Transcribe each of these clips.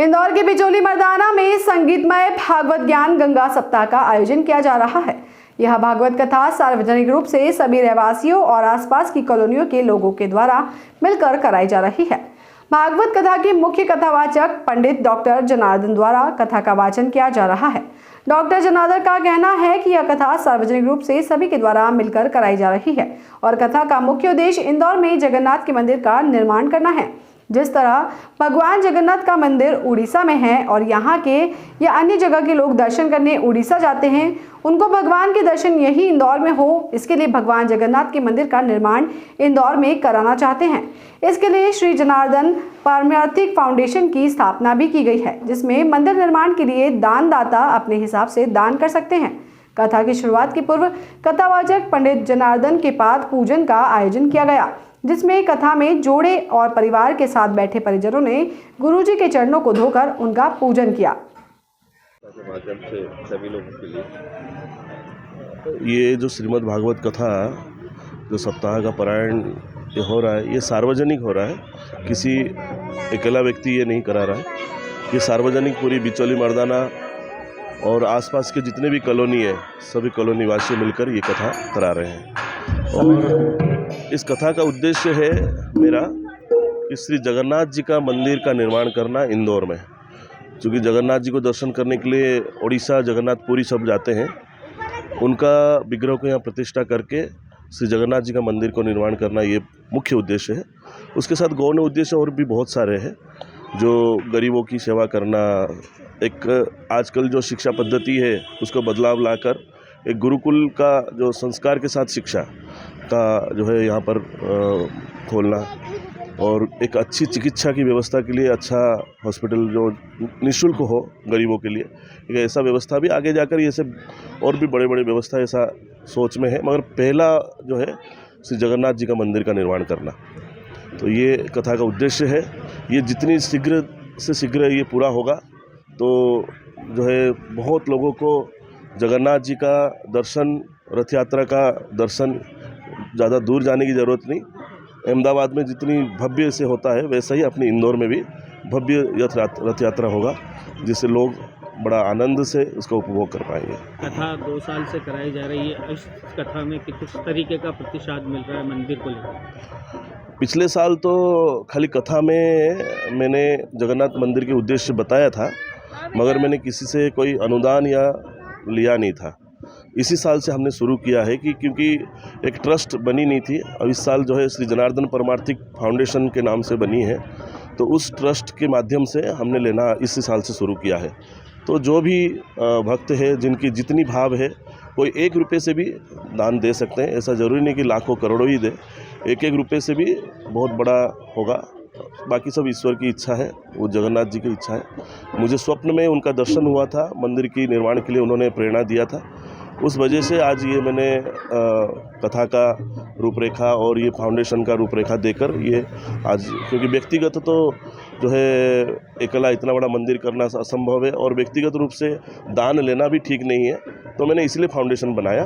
इंदौर के बिचौली मर्दाना में संगीतमय भागवत ज्ञान गंगा सप्ताह का आयोजन किया जा रहा है। यह भागवत कथा सार्वजनिक रूप से सभी रहवासियों और आसपास की कॉलोनियों के लोगों के द्वारा मिलकर कराई जा रही है। भागवत कथा के मुख्य कथावाचक पंडित डॉक्टर जनार्दन द्वारा कथा का वाचन किया जा रहा है। डॉक्टर जनार्दन का कहना है कि यह कथा सार्वजनिक रूप से सभी के द्वारा मिलकर कराई जा रही है और कथा का मुख्य उद्देश्य इंदौर में जगन्नाथ के मंदिर का निर्माण करना है। जिस तरह भगवान जगन्नाथ का मंदिर उड़ीसा में है और यहाँ के या अन्य जगह के लोग दर्शन करने उड़ीसा जाते हैं, उनको भगवान के दर्शन यही इंदौर में हो, इसके लिए भगवान जगन्नाथ के मंदिर का निर्माण इंदौर में कराना चाहते हैं। इसके लिए श्री जनार्दन पारमार्थिक फाउंडेशन की स्थापना भी की गई है, जिसमें मंदिर निर्माण के लिए दानदाता अपने हिसाब से दान कर सकते हैं। कथा की शुरुआत के पूर्व कथावाचक पंडित जनार्दन के पाद पूजन का आयोजन किया गया, जिसमें कथा में जोड़े और परिवार के साथ बैठे परिजनों ने गुरुजी के चरणों को धोकर उनका पूजन किया। ये जो श्रीमद् भागवत कथा जो सप्ताह का पारायण हो रहा है, ये सार्वजनिक हो रहा है, किसी अकेला व्यक्ति ये नहीं करा रहा है। ये सार्वजनिक पूरी बिचौली मर्दाना और आसपास के जितने भी कॉलोनी है, सभी कॉलोनी वासी मिलकर ये कथा करा रहे हैं। और इस कथा का उद्देश्य है मेरा कि श्री जगन्नाथ जी का मंदिर का निर्माण करना इंदौर में, क्योंकि जगन्नाथ जी को दर्शन करने के लिए उड़ीसा जगन्नाथपुरी सब जाते हैं। उनका विग्रह को यहाँ प्रतिष्ठा करके श्री जगन्नाथ जी का मंदिर को निर्माण करना ये मुख्य उद्देश्य है। उसके साथ गौण उद्देश्य और भी बहुत सारे हैं, जो गरीबों की सेवा करना, एक आजकल जो शिक्षा पद्धति है उसको बदलाव लाकर एक गुरुकुल का जो संस्कार के साथ शिक्षा का जो है यहाँ पर खोलना, और एक अच्छी चिकित्सा की व्यवस्था के लिए अच्छा हॉस्पिटल जो निःशुल्क हो गरीबों के लिए, एक ऐसा व्यवस्था भी आगे जाकर ये सब और भी बड़े बड़े व्यवस्था ऐसा सोच में है। मगर पहला जो है श्री जगन्नाथ जी का मंदिर का निर्माण करना, तो ये कथा का उद्देश्य है। ये जितनी शीघ्र से शीघ्र ये पूरा होगा तो जो है बहुत लोगों को जगन्नाथ जी का दर्शन, रथ यात्रा का दर्शन, ज़्यादा दूर जाने की ज़रूरत नहीं। अहमदाबाद में जितनी भव्य से होता है वैसा ही अपने इंदौर में भी भव्य रथ यात्रा होगा, जिससे लोग बड़ा आनंद से उसका उपभोग कर पाएंगे। कथा 2 साल से कराई जा रही है। इस कथा में किस तरीके का प्रतिसाद मिल रहा है मंदिर को लेकर? पिछले साल तो खाली कथा में मैंने जगन्नाथ मंदिर के उद्देश्य बताया था, मगर मैंने किसी से कोई अनुदान या लिया नहीं था। इसी साल से हमने शुरू किया है कि क्योंकि एक ट्रस्ट बनी नहीं थी, अब इस साल जो है श्री जनार्दन पारमार्थिक फाउंडेशन के नाम से बनी है, तो उस ट्रस्ट के माध्यम से हमने लेना इसी साल से शुरू किया है। तो जो भी भक्त है, जिनकी जितनी भाव है, कोई 1 रुपये से भी दान दे सकते हैं। ऐसा ज़रूरी नहीं कि लाखों करोड़ों ही दे, 1-1 रुपये से भी बहुत बड़ा होगा। बाकी सब ईश्वर की इच्छा है, वो जगन्नाथ जी की इच्छा है। मुझे स्वप्न में उनका दर्शन हुआ था, मंदिर की निर्माण के लिए उन्होंने प्रेरणा दिया था। उस वजह से आज ये मैंने कथा का रूपरेखा और ये फाउंडेशन का रूपरेखा देकर ये आज, क्योंकि व्यक्तिगत तो जो है अकेला इतना बड़ा मंदिर करना असंभव है और व्यक्तिगत रूप से दान लेना भी ठीक नहीं है, तो मैंने इसलिए फाउंडेशन बनाया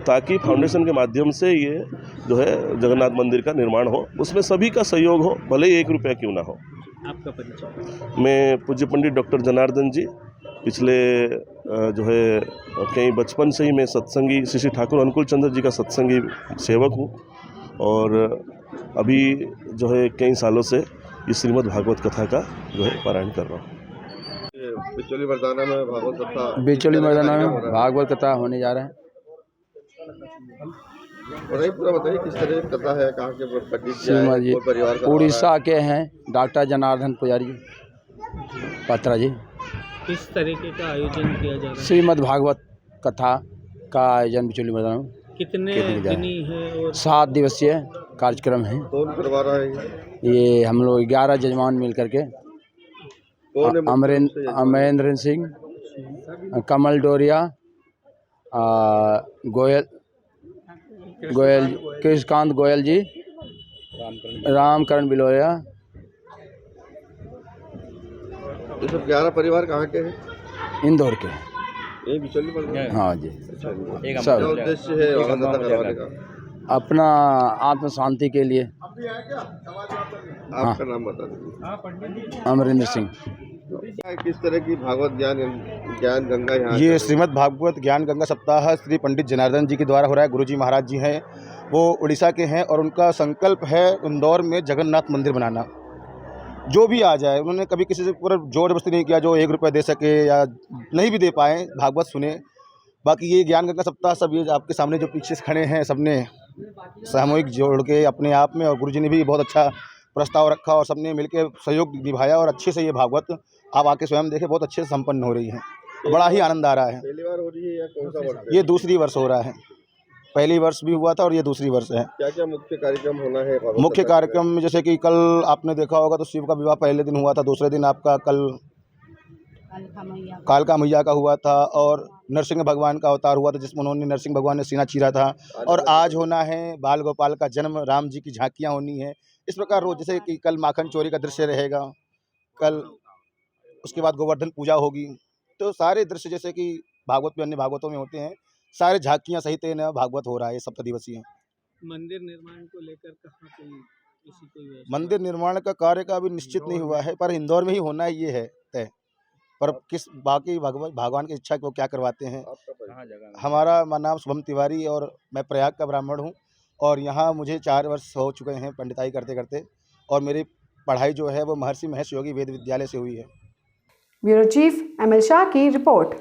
ताकि फाउंडेशन के माध्यम से ये जो है जगन्नाथ मंदिर का निर्माण हो, उसमें सभी का सहयोग हो, भले ही 1 रुपया क्यों ना हो। आपका परिचय? मैं पूज्य पंडित डॉक्टर जनार्दन जी, पिछले जो है कहीं बचपन से ही मैं सत्संगी श्री ठाकुर अनुकूल चंद्र जी का सत्संगी सेवक हूँ, और अभी जो है कई सालों से इस श्रीमद् भागवत कथा का जो है पारायण कर रहा हूँ। बिचौली मर्दाना में भागवत कथा होने जा रहा है। पूरा बताइए किस तरह की कथा है, कहाँ के पंडित जी? परिवार उड़ीसा के हैं, डॉक्टर जनार्दन पुजारी जी, पत्रा जी। किस तरीके का आयोजन किया जा रहा है? श्रीमद् भागवत कथा का आयोजन बिचौली मर्दाना में कितने दिनी है? और 7 दिवसीय कार्यक्रम है। कौन करवा रहा है ये हम लोग 11 जजमान मिल करके, अमरेंद्र सिंह, कमल डोरिया, गोयल कृष्णकांत गोयल जी, रामकरण बिलोरिया। ये सब 11 परिवार कहाँ के हैं? इंदौर के। ये बिचौली मर्दाना? हाँ जी। सब उद्देश्य है कथा करवाने का? अपना आत्म शांति के लिए। आपका नाम बता दीजिए। अमरेंद्र सिंह। किस तरह की भागवत ज्ञान गंगा यहाँ ये श्रीमद् भागवत ज्ञान गंगा सप्ताह श्री पंडित जनार्दन जी के द्वारा हो रहा है। गुरुजी महाराज जी हैं, वो उड़ीसा के हैं और उनका संकल्प है इंदौर में जगन्नाथ मंदिर बनाना। जो भी आ जाए, उन्होंने कभी किसी से पूरा जोर जबरदस्ती नहीं किया, जो 1 रुपया दे सके या नहीं भी दे पाए भागवत सुने। बाकी ये ज्ञान गंगा सप्ताह सब ये आपके सामने जो पीछे से खड़े हैं, सबने सामूहिक जोड़ के अपने आप में, और गुरुजी ने भी बहुत अच्छा प्रस्ताव रखा और सबने मिलकर सहयोग निभाया और अच्छे से ये भागवत आप आके स्वयं देखें, बहुत अच्छे से संपन्न हो रही है। बड़ा ही आनंद आ रहा है। पहली बार हो रही है या कौन सा वर्ष है? ये दूसरी वर्ष हो रहा है। पहली वर्ष भी हुआ था और ये दूसरी वर्ष है। क्या क्या मुख्य कार्यक्रम होना है भागवत मुख्य सप्ताह कार्यक्रम में जैसे कि कल आपने देखा होगा तो शिव का विवाह पहले दिन हुआ था, दूसरे दिन आपका कल कालका मैया का हुआ था और नरसिंह भगवान का अवतार हुआ था, जिसमें उन्होंने नरसिंह भगवान ने सीना चीरा था। और आज होना है बाल गोपाल का जन्म, राम जी की झांकियाँ होनी है। इस प्रकार रोज जैसे कि कल माखन चोरी का दृश्य रहेगा, कल उसके बाद गोवर्धन पूजा होगी। तो सारे दृश्य जैसे कि भागवत में अन्य भागवतों में होते हैं, सारे झांकियाँ सहित न भागवत हो रहा है सप्तदिवसीय। मंदिर निर्माण को लेकर कहाँ कोई व्यवस्था? मंदिर निर्माण का कार्य का अभी निश्चित नहीं हुआ है, पर इंदौर में ही होना है ये है तय। पर किस बाकी भगवान की इच्छा को क्या करवाते हैं। आपका परिचय? हमारा नाम शुभम तिवारी और मैं प्रयाग का ब्राह्मण हूँ और यहाँ मुझे 4 वर्ष हो चुके हैं पंडिताई करते करते, और मेरी पढ़ाई जो है वो महर्षि महेश योगी वेद विद्यालय से हुई है। ब्यूरो चीफ ML शाह की रिपोर्ट।